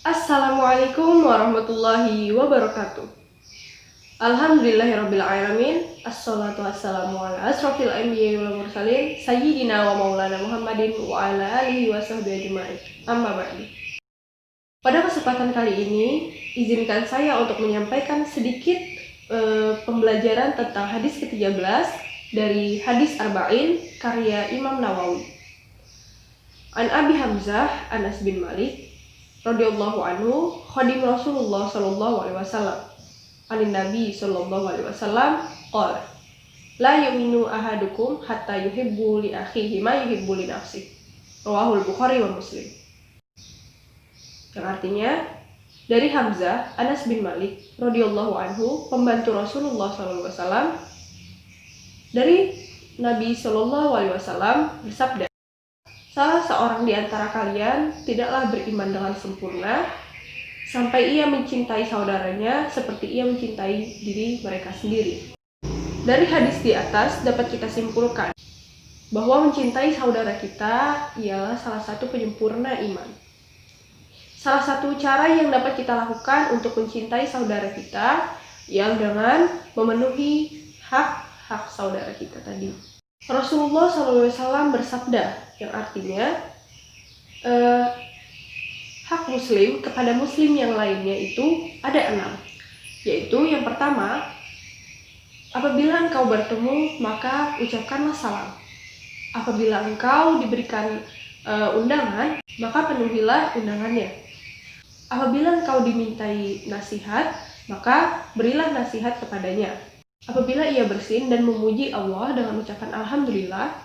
Assalamualaikum warahmatullahi wabarakatuh. Alhamdulillahirabbil alamin. Assalatu wassalamu ala asrofil anbiya'i wal mursalin sayyidina wa maulana Muhammadin wa ala alihi wa sahbihi ajma'in. Amma ba'du. Pada kesempatan kali ini, izinkan saya untuk menyampaikan sedikit pembelajaran tentang hadis ke-13 dari hadis Arba'in karya Imam Nawawi. An Abi Hamzah Anas bin Malik radhiyallahu anhu khadim Rasulullah sallallahu alaihi wasallam anin Nabi sallallahu alaihi wasallam qala la yu'minu ahadukum hatta yuhibbu li akhihi ma yuhibbu li nafsihi rawahul Bukhari wa Muslim. Yang artinya dari Hamzah Anas bin Malik radhiyallahu anhu pembantu Rasulullah sallallahu alaihi wasallam dari Nabi sallallahu alaihi wasallam bersabda, salah seorang di antara kalian tidaklah beriman dengan sempurna sampai ia mencintai saudaranya seperti ia mencintai diri mereka sendiri. Dari hadis di atas dapat kita simpulkan bahwa mencintai saudara kita ialah salah satu penyempurna iman. Salah satu cara yang dapat kita lakukan untuk mencintai saudara kita ialah dengan memenuhi hak saudara kita tadi. Rasulullah SAW bersabda, yang artinya hak muslim kepada muslim yang lainnya itu ada 6, yaitu yang pertama, apabila engkau bertemu maka ucapkanlah salam. Apabila engkau diberikan undangan maka penuhilah undangannya. Apabila engkau dimintai nasihat maka berilah nasihat kepadanya. Apabila ia bersin dan memuji Allah dengan ucapan Alhamdulillah,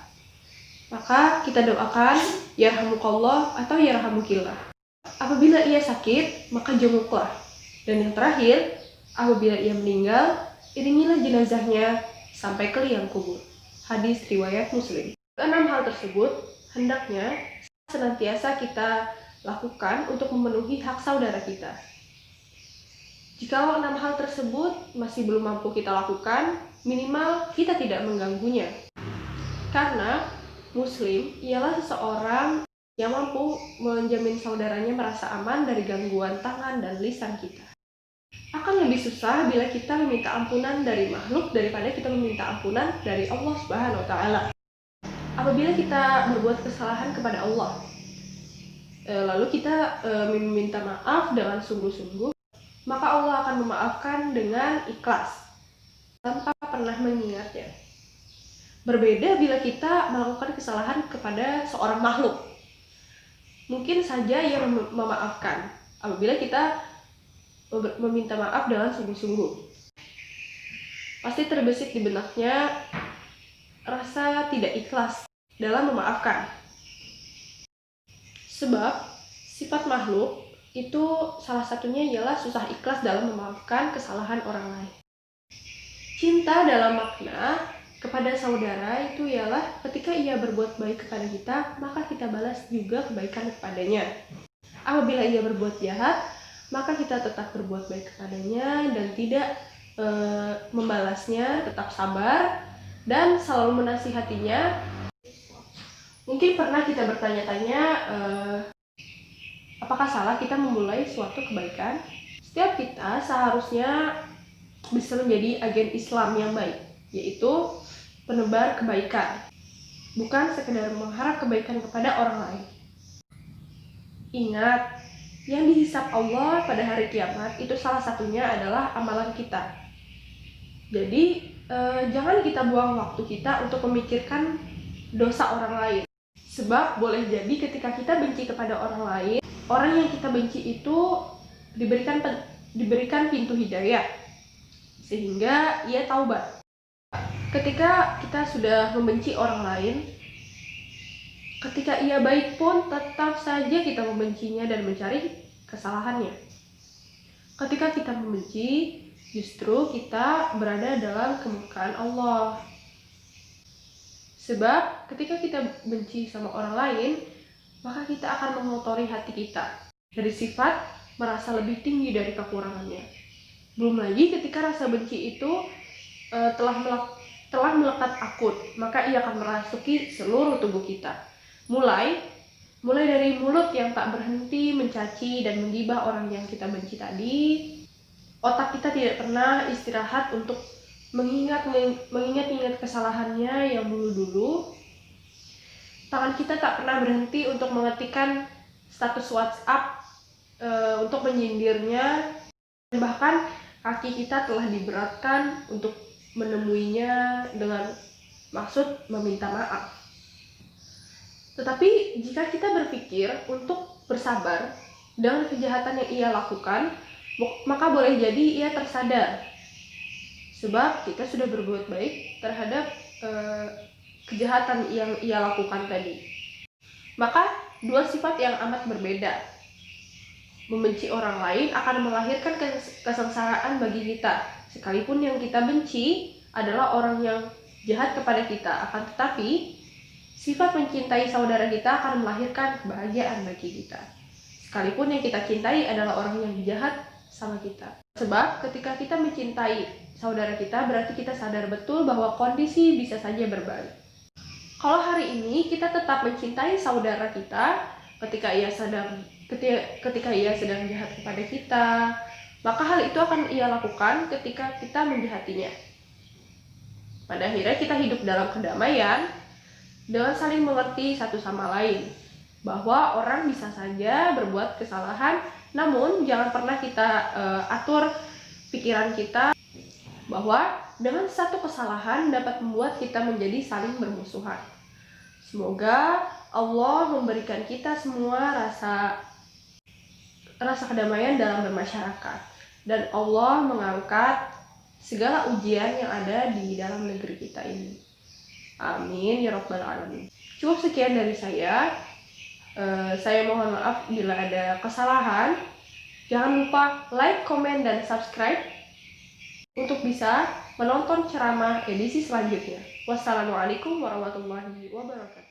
maka kita doakan yarhamukallah atau yarhamukillah. Apabila ia sakit, maka jenguklah. Dan yang terakhir, apabila ia meninggal, iringilah jenazahnya sampai ke liang kubur. Hadis riwayat Muslim. 6 hal tersebut hendaknya senantiasa kita lakukan untuk memenuhi hak saudara kita. Jika 6 hal tersebut masih belum mampu kita lakukan, minimal kita tidak mengganggunya. Karena Muslim ialah seseorang yang mampu menjamin saudaranya merasa aman dari gangguan tangan dan lisan kita. Akan lebih susah bila kita meminta ampunan dari makhluk daripada kita meminta ampunan dari Allah Subhanahu wa Ta'ala. Apabila kita berbuat kesalahan kepada Allah, lalu kita meminta maaf dengan sungguh-sungguh, maka Allah akan memaafkan dengan ikhlas, tanpa pernah mengingatnya. Berbeda bila kita melakukan kesalahan kepada seorang makhluk. Mungkin saja ia memaafkan apabila kita meminta maaf dengan sungguh-sungguh. Pasti terbesit di benaknya rasa tidak ikhlas dalam memaafkan. Sebab sifat makhluk itu salah satunya ialah susah ikhlas dalam memaafkan kesalahan orang lain. Cinta dalam makna kepada saudara itu ialah ketika ia berbuat baik kepada kita, maka kita balas juga kebaikan kepadanya. Apabila ia berbuat jahat, maka kita tetap berbuat baik kepadanya dan tidak membalasnya, tetap sabar dan selalu menasihatinya. Mungkin pernah kita bertanya-tanya, apakah salah kita memulai suatu kebaikan? Setiap kita seharusnya bisa menjadi agen Islam yang baik, yaitu penebar kebaikan, bukan sekedar mengharap kebaikan kepada orang lain. Ingat, yang dihisab Allah pada hari kiamat itu salah satunya adalah amalan kita. Jadi jangan kita buang waktu kita untuk memikirkan dosa orang lain. Sebab boleh jadi ketika kita benci kepada orang lain, orang yang kita benci itu diberikan pintu hidayah sehingga ia taubat. Ketika kita sudah membenci orang lain, ketika ia baik pun tetap saja kita membencinya dan mencari kesalahannya. Ketika kita membenci, justru kita berada dalam kemurkaan Allah. Sebab ketika kita benci sama orang lain, maka kita akan mengotori hati kita dari sifat merasa lebih tinggi dari kekurangannya. Belum lagi ketika rasa benci itu telah melekat akut, maka ia akan merasuki seluruh tubuh kita. Mulai Mulai dari mulut yang tak berhenti mencaci dan menggibah orang yang kita benci tadi, otak kita tidak pernah istirahat untuk mengingat kesalahannya yang dulu-dulu. Tangan kita tak pernah berhenti untuk mengetikkan status WhatsApp untuk menyindirnya. Bahkan kaki kita telah diberatkan untuk menemuinya dengan maksud meminta maaf. Tetapi jika kita berpikir untuk bersabar dengan kejahatan yang ia lakukan, maka boleh jadi ia tersadar. Sebab kita sudah berbuat baik terhadap kejahatan yang ia lakukan tadi. Maka dua sifat yang amat berbeda. Membenci orang lain akan melahirkan kesengsaraan bagi kita, sekalipun yang kita benci adalah orang yang jahat kepada kita. Akan tetapi sifat mencintai saudara kita akan melahirkan kebahagiaan bagi kita, sekalipun yang kita cintai adalah orang yang jahat sama kita. Sebab ketika kita mencintai saudara kita, berarti kita sadar betul bahwa kondisi bisa saja berbalik. Kalau hari ini kita tetap mencintai saudara kita ketika ia sedang jahat kepada kita, maka hal itu akan ia lakukan ketika kita menjahatinya. Pada akhirnya kita hidup dalam kedamaian dengan saling mengerti satu sama lain, bahwa orang bisa saja berbuat kesalahan, namun jangan pernah kita atur pikiran kita bahwa dengan satu kesalahan dapat membuat kita menjadi saling bermusuhan. Semoga Allah memberikan kita semua rasa kedamaian dalam bermasyarakat, dan Allah mengangkat segala ujian yang ada di dalam negeri kita ini. Amin ya rabbal alamin. Cukup sekian dari saya. Saya mohon maaf bila ada kesalahan. Jangan lupa like, komen, dan subscribe untuk bisa menonton ceramah edisi selanjutnya. Wassalamualaikum warahmatullahi wabarakatuh.